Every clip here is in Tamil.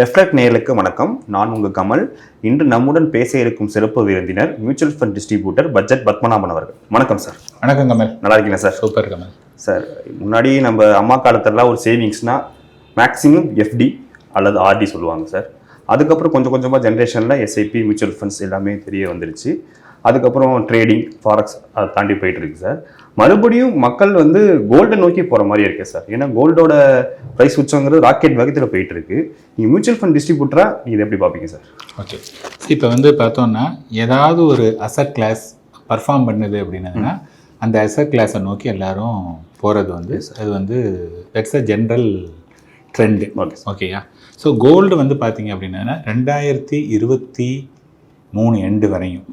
ரெஃப்ளெக்ட் நேயர்களுக்கு வணக்கம். நான் உங்கள் கமல். இன்று நம்முடன் பேச இருக்கும் சிறப்பு விருந்தினர் mutual fund distributor budget Padmanabhan அவர்கள். வணக்கம் சார். வணக்கம் கமல். நல்லா இருக்கீங்களா சார்? சூப்பர் கமல். சார், முன்னாடி நம்ம அம்மா காலத்துலலாம் ஒரு சேவிங்ஸ்னா மேக்ஸிமம் எஃப்டி அல்லது ஆர்டி சொல்லுவாங்க சார். அதுக்கப்புறம் கொஞ்சம் கொஞ்சமாக ஜென்ரேஷனில் எஸ்ஐபி, மியூச்சுவல் ஃபண்ட்ஸ் எல்லாமே தெரிய வந்துருச்சு. அதுக்கப்புறம் ட்ரேடிங், ஃபாரெக்ஸ் அதை தாண்டி போயிட்டு இருக்கு சார். மறுபடியும் மக்கள் கோல்டை நோக்கி போகிற மாதிரி இருக்கு சார். ஏன்னா கோல்டோட ப்ரைஸ் உச்சங்கிறது ராக்கெட் வேகத்தில் போயிட்டு இருக்கு. நீங்கள் மியூச்சுவல் ஃபண்ட் டிஸ்ட்ரிபியூட்டராக நீங்கள் எப்படி பார்ப்பீங்க சார்? ஓகே, இப்போ பார்த்தோம்னா ஏதாவது ஒரு அசட் கிளாஸ் பர்ஃபார்ம் பண்ணுது அப்படின்னா அந்த அசட் கிளாஸை நோக்கி எல்லாரும் போகிறது அது தட்ஸ் அ ஜென்ரல் ட்ரெண்டு. ஓகேயா? ஸோ கோல்டு பார்த்தீங்க அப்படின்னா 2023 எண்டு வரையும்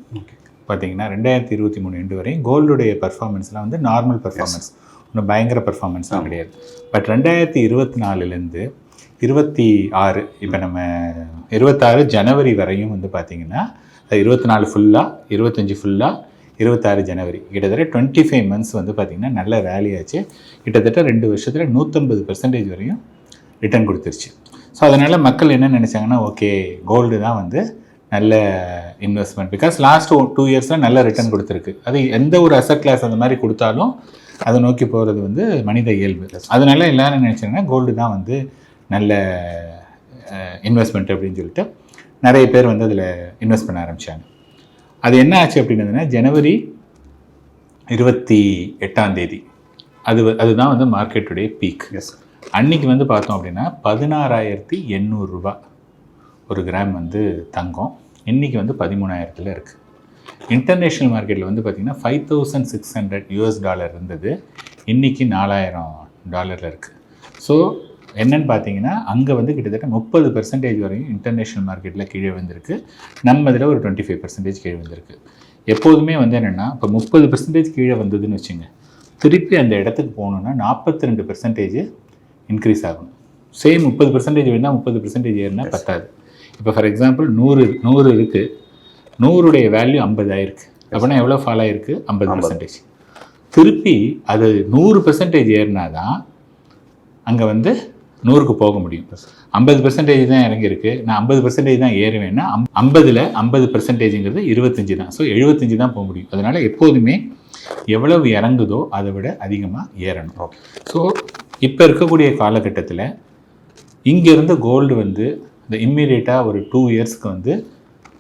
பார்த்தீங்கன்னா 2023 எண்டு வரையும் கோல்டுடைய பர்ஃபார்மன்ஸ்லாம் நார்மல் பர்ஃபார்மன்ஸ், ஒன்றும் பயங்கர பர்ஃபார்மன்ஸ்லாம் கிடையாது. பட் 2024 26 இப்போ நம்ம 26 ஜனவரி வரையும் பார்த்தீங்கன்னா 24 ஃபுல்லாக, 25 ஃபுல்லாக, 26 ஜனவரி கிட்டத்தட்ட 25 மந்த்ஸ் பார்த்தீங்கன்னா நல்ல ரேலி ஆச்சு. கிட்டத்தட்ட 2 வருஷத்தில் 150% வரையும் ரிட்டர்ன் கொடுத்துருச்சு. ஸோ அதனால் மக்கள் என்ன நினச்சாங்கன்னா, ஓகே கோல்டு தான் நல்ல இன்வெஸ்ட்மெண்ட், பிகாஸ் லாஸ்ட் 2 இயர்ஸில் நல்ல ரிட்டர்ன் கொடுத்துருக்கு. அது எந்த ஒரு அசட் கிளாஸ் அந்த மாதிரி கொடுத்தாலும் அதை நோக்கி போகிறது மனித இயல்பு. அதனால எல்லோரும் நினச்சாங்கன்னா கோல்டு தான் நல்ல இன்வெஸ்ட்மெண்ட் அப்படின்னு சொல்லிட்டு நிறைய பேர் அதில் இன்வெஸ்ட் பண்ண ஆரம்பித்தாங்க. அது என்ன ஆச்சு அப்படின்னதுன்னா, ஜனவரி 28 அதுதான் மார்க்கெட்டுடைய பீக். அன்றைக்கி பார்த்தோம் அப்படின்னா 16,800 ரூபா ஒரு கிராம் தங்கம். இன்றைக்கி 13,000 இருக்குது. இன்டர்நேஷ்னல் மார்க்கெட்டில் பார்த்திங்கன்னா $5,600 இருந்தது. இன்றைக்கி $4,000 இருக்குது. ஸோ என்னென்னு பார்த்தீங்கன்னா அங்கே கிட்டத்தட்ட 30% வரையும் இன்டர்நேஷ்னல் மார்க்கெட்டில் கீழே வந்திருக்கு. நம்ம இதில் ஒரு 25% கீழே வந்திருக்கு. எப்போதுமே என்னென்னா, இப்போ 30% கீழே வந்ததுன்னு வச்சுங்க, திருப்பி அந்த இடத்துக்கு போகணுன்னா 42% இன்க்ரீஸ் ஆகணும். சேம் 30% வேணால் 30% ஏறினா பத்தாது. இப்போ ஃபார் எக்ஸாம்பிள் 100 இருக்குது, 100உடைய வேல்யூ 50 ஆயிருக்கு. அப்படின்னா எவ்வளோ ஃபால் ஆகிருக்கு? 50%. திருப்பி அது 100% ஏறினா தான் அங்கே 100க்கு போக முடியும். 50% தான் இறங்கியிருக்கு, நான் 50% தான் ஏறுவேன்னா 50ல் 50%ங்கிறது 25 தான். ஸோ 75 தான் போக முடியும். அதனால் எப்போதுமே எவ்வளவு இறங்குதோ அதை விட அதிகமாக ஏறணும். ஓகே. ஸோ இப்போ இருக்கக்கூடிய காலகட்டத்தில் இங்கேருந்து கோல்டு இந்த இம்மீடியட்டாக ஒரு 2 இயர்ஸ்க்கு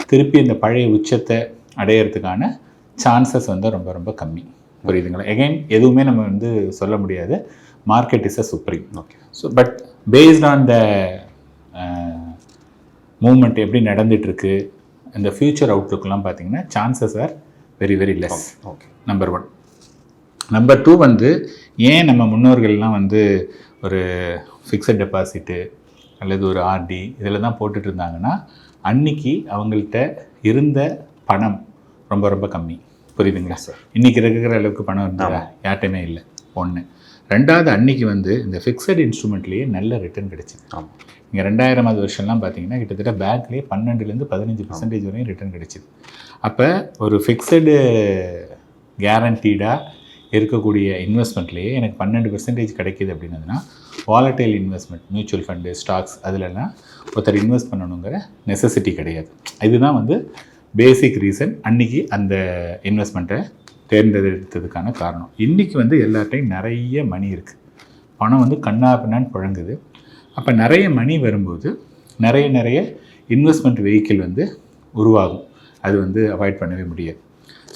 திருப்பி இந்த பழைய உச்சத்தை அடையிறதுக்கான சான்சஸ் ரொம்ப ரொம்ப கம்மி. புரியுதுங்களா? எகைன் எதுவுமே நம்ம சொல்ல முடியாது. Market is a supreme. Okay. So but based on the moment எப்படி நடந்துகிட்ருக்கு, இந்த ஃப்யூச்சர் அவுட்லுக்கெலாம் பார்த்தீங்கன்னா chances are very very less. Okay. Number 1. Number 2 ஏன் நம்ம முன்னோர்கள்லாம் ஒரு ஃபிக்ஸட் டெபாசிட்டு அல்லது ஒரு ஆர்டி இதில் தான் போட்டுட்டு இருந்தாங்கன்னா, அன்றைக்கி அவங்கள்ட்ட இருந்த பணம் ரொம்ப ரொம்ப கம்மி. புரியுதுங்களா சார்? இன்றைக்கி இருக்கிற அளவுக்கு பணம் இருந்தால் யார்ட்டையுமே இல்லை. 1. 2வது, அன்றைக்கி இந்த ஃபிக்ஸட் இன்ஸ்ட்ருமெண்ட்லேயே நல்ல ரிட்டர்ன் கிடச்சிது. ஆமாம். இங்கே 2000வது வருஷம்லாம் பார்த்தீங்கன்னா கிட்டத்தட்ட பேங்க்லேயே 12லேருந்து 15% வரையும் ரிட்டர்ன் கிடச்சிது. அப்போ ஒரு ஃபிக்ஸடு கேரண்டீடாக இருக்கக்கூடிய இன்வெஸ்ட்மெண்ட்லேயே எனக்கு 12% கிடைக்கிது அப்படின்னதுன்னா, volatile investment, mutual fund, stocks அதிலெல்லாம் ஒருத்தர் இன்வெஸ்ட் பண்ணணுங்கிற நெசசிட்டி கிடையாது. இதுதான் பேசிக் ரீசன் அன்றைக்கி அந்த இன்வெஸ்ட்மெண்ட்டை தேர்ந்தெடுத்ததுக்கான காரணம். இன்றைக்கி எல்லார்ட்டையும் நிறைய மணி இருக்குது. பணம் கண்ணா பின்னான்னு புழங்குது. அப்போ நிறைய மணி வரும்போது நிறைய இன்வெஸ்ட்மெண்ட் வெஹிக்கிள் உருவாகும். அது அவாய்ட் பண்ணவே முடியாது.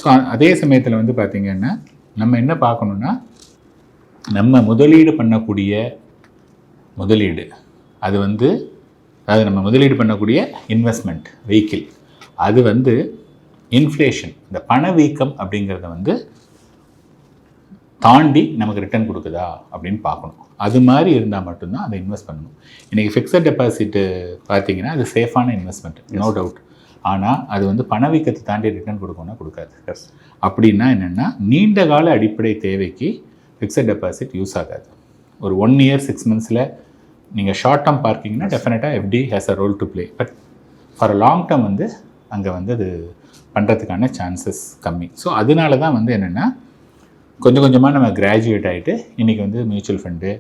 ஸோ அதே சமயத்தில் பார்த்திங்கன்னா நம்ம என்ன பார்க்கணுன்னா, நம்ம முதலீடு பண்ணக்கூடிய முதலீடு அது அதாவது நம்ம முதலீடு பண்ணக்கூடிய இன்வெஸ்ட்மெண்ட் வெஹிக்கிள் அது இன்ஃப்ளேஷன், இந்த பணவீக்கம் அப்படிங்கிறத தாண்டி நமக்கு ரிட்டர்ன் கொடுக்குதா அப்படின்னு பார்க்கணும். அது மாதிரி இருந்தால் மட்டும்தான் அதை இன்வெஸ்ட் பண்ணணும். இன்றைக்கி ஃபிக்ஸட் டெபாசிட்டு பார்த்தீங்கன்னா அது சேஃபான இன்வெஸ்ட்மெண்ட், நோ டவுட். ஆனால் அது பணவீக்கத்தை தாண்டி ரிட்டர்ன் கொடுக்கணும்னா கொடுக்காது. அப்படின்னா என்னென்னா, நீண்ட கால அடிப்படை தேவைக்கு ஃபிக்ஸட் டெபாசிட் யூஸ் ஆகாது. ஒரு 1 இயர் 6 மந்த்ஸில் நீங்கள் ஷார்ட் டேர்ம் பார்க்கிங்கன்னா டெஃபினட்டாக FD has a role to play. But for a long term அங்கே அது பண்ணுறதுக்கான சான்சஸ் கம்மி. ஸோ அதனால தான் என்னென்னா, கொஞ்சம் கொஞ்சமாக நம்ம கிராஜுவேட் ஆகிட்டு இன்றைக்கி மியூச்சுவல் ஃபண்டு,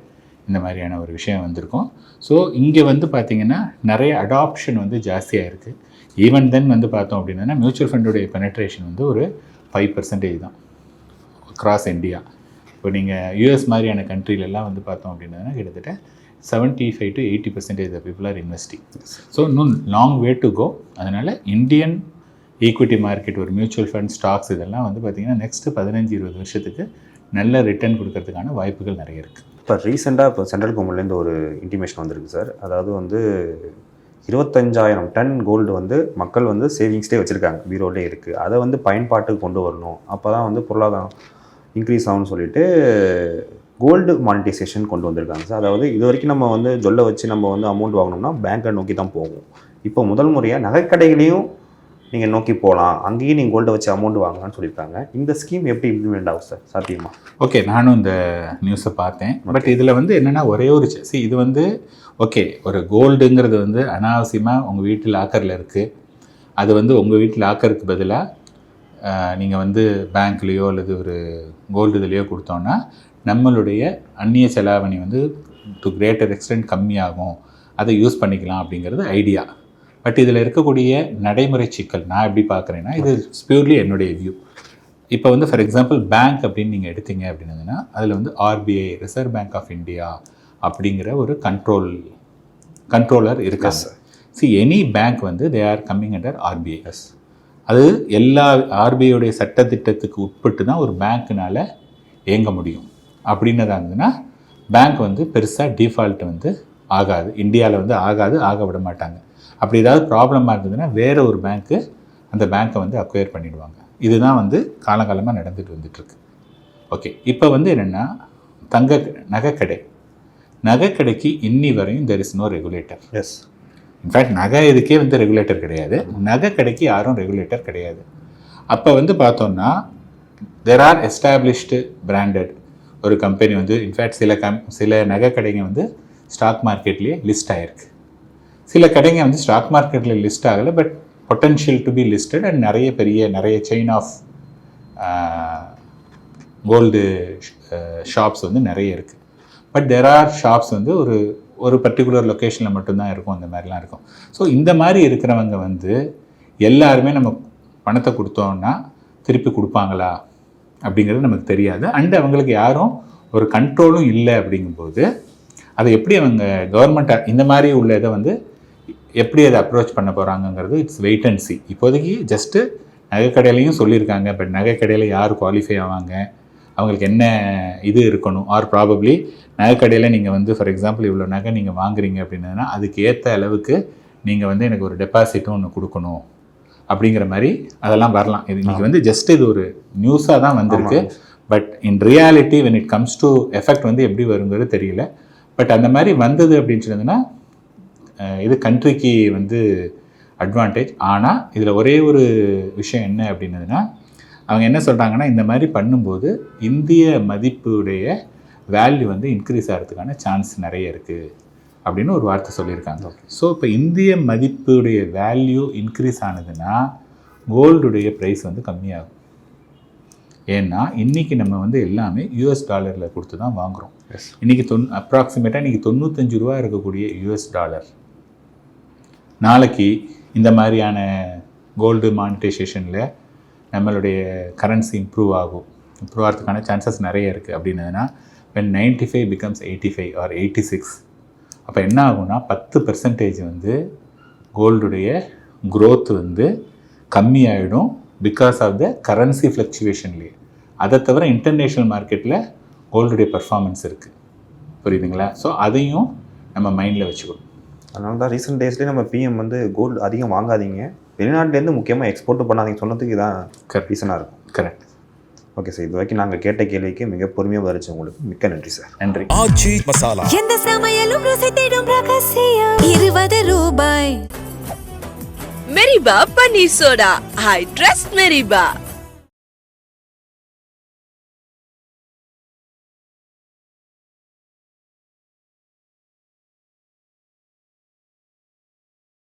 இந்த மாதிரியான ஒரு விஷயம் வந்திருக்கும். ஸோ இங்கே வந்து பார்த்திங்கன்னா நிறைய அடாப்ஷன் வந்து ஜாஸ்தியாக இருக்குது. ஈவன் தென் வந்து பார்த்தோம் அப்படின்னா மியூச்சுவல் ஃபண்டுடைய பெனட்ரேஷன் வந்து ஒரு 5% தான் அக்ராஸ் இந்தியா. இப்போ நீங்கள் யூஎஸ் மாதிரியான கண்ட்ரிலெல்லாம் வந்து பார்த்தோம் அப்படின்னா கிட்டத்தட்ட 75 to 80% of people are investing. So இன்னும் லாங் வே டு கோ. அதனால் இந்தியன் ஈக்விட்டி மார்க்கெட், ஒரு மியூச்சுவல் ஃபண்ட், ஸ்டாக்ஸ் இதெல்லாம் வந்து பார்த்திங்கன்னா நெக்ஸ்ட்டு 15-20 வருஷத்துக்கு நல்ல ரிட்டர்ன் கொடுக்கறதுக்கான வாய்ப்புகள் நிறைய இருக்குது. இப்போ ரீசெண்டாக இப்போ சென்ட்ரல் கவர்மெண்ட்லேருந்து ஒரு இன்டிமேஷன் வந்திருக்கு சார். அதாவது வந்து 25,000 டன் கோல்டு வந்து மக்கள் வந்து சேவிங்ஸ்டே வச்சுருக்காங்க, பீரோலே இருக்குது. அதை வந்து பயன்பாட்டுக்கு கொண்டு வரணும், அப்போ தான் வந்து பொருளாதாரம் இன்க்ரீஸ் ஆகும்னு சொல்லிட்டு கோல்டு மானிட்டைசேஷன் கொண்டு வந்திருக்காங்க சார். அதாவது இது வரைக்கும் நம்ம வந்து ஜொல்லை வச்சு நம்ம வந்து அமௌண்ட் வாங்கினோம்னா பேங்கை நோக்கி தான் போகும். இப்போ முதல் முறையாக நகைக்கடைகளையும் நீங்கள் நோக்கி போகலாம், அங்கேயும் நீங்கள் கோல்டை வச்சு அமௌண்ட் வாங்கலாம்னு சொல்லியிருக்காங்க. இந்த ஸ்கீம் எப்படி இம்ப்ளிமெண்ட் ஆகும் சார், சாத்தியமா? ஓகே, நானும் இந்த நியூஸை பார்த்தேன். பட் இதில் வந்து என்னென்னா ஒரே ஒரு இது வந்து ஓகே, ஒரு கோல்டுங்கிறது வந்து அனாவசியமாக உங்கள் வீட்டு லாக்கரில் இருக்குது. அது வந்து உங்கள் வீட்டு லாக்கருக்கு பதிலாக நீங்கள் வந்து பேங்க்லேயோ அல்லது ஒரு கோல்டு இதுலேயோ கொடுத்தோன்னா நம்மளுடைய அந்நிய செலாவணி வந்து டு கிரேட்டர் எக்ஸ்டென்ட் கம்மியாகும், அதை யூஸ் பண்ணிக்கலாம் அப்படிங்கிறது ஐடியா. பட் இதில் இருக்கக்கூடிய நடைமுறை சிக்கல் நான் எப்படி பார்க்குறேன்னா, இது பியூர்லி என்னுடைய வியூ. இப்போ வந்து ஃபார் எக்ஸாம்பிள் பேங்க் அப்படின்னு நீங்கள் எடுத்தீங்க அப்படின்னதுன்னா அதில் வந்து RBI, reserve bank of India அப்படிங்கிற ஒரு கண்ட்ரோலர் இருக்காங்க. எனி பேங்க் வந்து they are coming under RBI. அது எல்லா RBIயோடைய சட்டத்திட்டத்துக்கு உட்பட்டு தான் ஒரு பேங்க்னால் இயங்க முடியும். அப்படின்னதாக இருந்ததுன்னா பேங்க் வந்து பெருசாக டிஃபால்ட் வந்து ஆகாது, இந்தியாவில் வந்து ஆக விட மாட்டாங்க. அப்படி ஏதாவது ப்ராப்ளமாக இருந்ததுன்னா வேறு ஒரு பேங்க்கு அந்த பேங்க்கை வந்து அக்வயர் பண்ணிவிடுவாங்க. இதுதான் வந்து காலங்காலமாக நடந்துட்டு வந்துட்டுருக்கு. ஓகே, இப்போ வந்து என்னென்னா நகைக்கடைக்கு இன்னி வரையும் there is no regulator. Yes, in fact நகை இதுக்கே வந்து ரெகுலேட்டர் கிடையாது, நகைக்கடைக்கு யாரும் ரெகுலேட்டர் கிடையாது. அப்போ வந்து பார்த்தோம்னா தெர் ஆர் எஸ்டாப்ளிஷ்டு பிராண்டட் ஒரு கம்பெனி வந்து இன்ஃபேக்ட் சில நகைக்கடைங்க வந்து ஸ்டாக் மார்க்கெட்லேயே லிஸ்ட் ஆகிருக்கு. சில கடைங்க வந்து ஸ்டாக் மார்க்கெட்டில் லிஸ்ட் ஆகலை, but potential to be listed and நிறைய செயின் ஆஃப் கோல்டு ஷாப்ஸ் வந்து நிறைய இருக்குது. பட் தெர் ஆர் ஷாப்ஸ் வந்து ஒரு பர்டிகுலர் லொக்கேஷனில் மட்டும்தான் இருக்கும், அந்த மாதிரிலாம் இருக்கும். ஸோ இந்த மாதிரி இருக்கிறவங்க வந்து எல்லாருமே நம்ம பணத்தை கொடுத்தோன்னா திருப்பி கொடுப்பாங்களா அப்படிங்கிறது நமக்கு தெரியாது. அண்ட் அவங்களுக்கு யாரும் ஒரு கண்ட்ரோலும் இல்லை. அப்படிங்கும்போது அதை எப்படி அவங்க கவர்மெண்ட் இந்த மாதிரி உள்ள இதை வந்து எப்படி அதை அப்ரோச் பண்ண போகிறாங்கங்கிறது இட்ஸ் வெயிட் அண்ட் சி. இப்போதைக்கு ஜஸ்ட்டு நகைக்கடையிலையும் சொல்லியிருக்காங்க, பட் நகைக்கடையில் யார் குவாலிஃபை ஆவாங்க, அவங்களுக்கு என்ன இது இருக்கணும், ஆர் ப்ராபப்ளி நகைக்கடையில் நீங்கள் வந்து ஃபார் எக்ஸாம்பிள் இவ்வளோ நகை நீங்கள் வாங்குறீங்க அப்படின்னா அதுக்கு ஏற்ற அளவுக்கு நீங்கள் வந்து எனக்கு ஒரு டெபாசிட்டும் ஒன்று கொடுக்கணும் அப்படிங்கிற மாதிரி அதெல்லாம் வரலாம். இது இன்றைக்கி வந்து ஜஸ்ட் இது ஒரு நியூஸாக தான் வந்திருக்கு. But in reality when it comes to effect வந்து எப்படி வருங்கிறது தெரியல. பட் அந்த மாதிரி வந்தது அப்படின்னு சொன்னதுன்னா இது கண்ட்ரிக்கு வந்து அட்வான்டேஜ். ஆனால் இதில் ஒரே ஒரு விஷயம் என்ன அப்படின்னதுன்னா, அவங்க என்ன சொல்கிறாங்கன்னா, இந்த மாதிரி பண்ணும்போது இந்திய மதிப்புடைய வேல்யூ வந்து இன்க்ரீஸ் ஆகிறதுக்கான சான்ஸ் நிறைய இருக்குது அப்படின்னு ஒரு வார்த்தை சொல்லியிருக்காங்க. ஸோ இப்போ இந்திய மதிப்புடைய வேல்யூ இன்க்ரீஸ் ஆனதுன்னா கோல்டுடைய ப்ரைஸ் வந்து கம்மியாகும். ஏன்னா இன்றைக்கி நம்ம வந்து எல்லாமே US டாலரில் கொடுத்து தான் வாங்குகிறோம். இன்றைக்கி அப்ராக்சிமேட்டாக இன்றைக்கி 95 ரூபா இருக்கக்கூடிய US டாலர் நாளைக்கு இந்த மாதிரியான கோல்டு மானிட்டைசேஷனில் நம்மளுடைய கரன்சி இம்ப்ரூவ் ஆகிறதுக்கான சான்சஸ் நிறைய இருக்குது. அப்படின்னதுன்னா when 95 becomes 85 or 86, அப்போ என்ன ஆகும்னா 10% வந்து கோல்டுடைய growth வந்து கம்மியாயிடும் பிகாஸ் ஆஃப் த கரன்சி ஃப்ளக்சுவேஷன்லேயே. அதை தவிர இன்டர்நேஷ்னல் மார்க்கெட்டில் கோல்டுடைய பர்ஃபார்மன்ஸ் இருக்குது, புரியுதுங்களா? ஸோ அதையும் நம்ம மைண்டில் வச்சுக்கணும். அதனால தான் ரீசெண்ட் டேஸ்லேயே நம்ம PM வந்து கோல்டு அதிகம் வாங்காதீங்க, வெளிநாட்டிலேருந்து முக்கியமாக எக்ஸ்போர்ட் பண்ணாதீங்க சொன்னதுக்கு இதான் ரீசனாக இருக்கும். கரெக்ட். ஓகே சார், இது வரைக்கும் நாங்கள் கேட்ட கேள்விக்கு மிக பொறுமையாக பதிலளிச்ச உங்களுக்கு மிக்க நன்றி சார். நன்றி. ஆச்சி மசாலா, எந்த சமையலும் ருசி தேடும் ரகசியம் 20 ரூபாய். மெரிபா பன்னீர் சோடா, ஐ ட்ரஸ்ட் மெரிபா.